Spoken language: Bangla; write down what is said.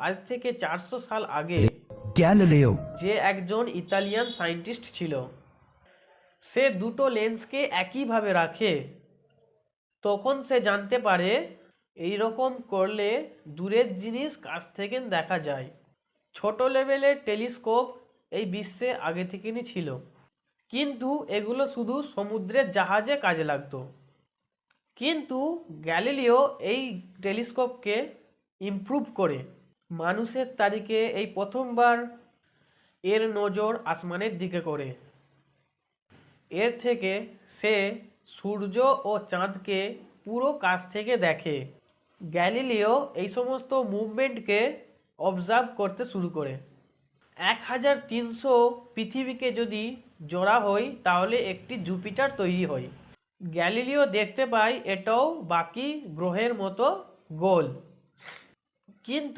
আজ থেকে 400 সাল আগে গ্যালিলিও যে একজন ইতালিয়ান সায়েন্টিস্ট ছিল, সে দুটো লেন্সকে একইভাবে রাখে, তখন সে জানতে পারে এই রকম করলে দূরের জিনিস কাছ থেকে দেখা যায়। ছোট লেভেলের টেলিস্কোপ এই বিশ্বে আগে থেকেই ছিল, কিন্তু এগুলো শুধু সমুদ্রের জাহাজে কাজে লাগতো। কিন্তু গ্যালিলিও এই টেলিস্কোপকে ইমপ্রুভ করে মানুষের তারিখে এই প্রথমবার এর নজর আসমানের দিকে করে। এর থেকে সে সূর্য ও চাঁদকে পুরো কাছ থেকে দেখে। গ্যালিলিও এই সমস্ত মুভমেন্টকে অবজার্ভ করতে শুরু করে। 1300 পৃথিবীকে যদি জোড়া হয় তাহলে একটি জুপিটার তৈরি হয়। গ্যালিলিও দেখতে পায় এটাও বাকি গ্রহের মতো গোল, কিন্তু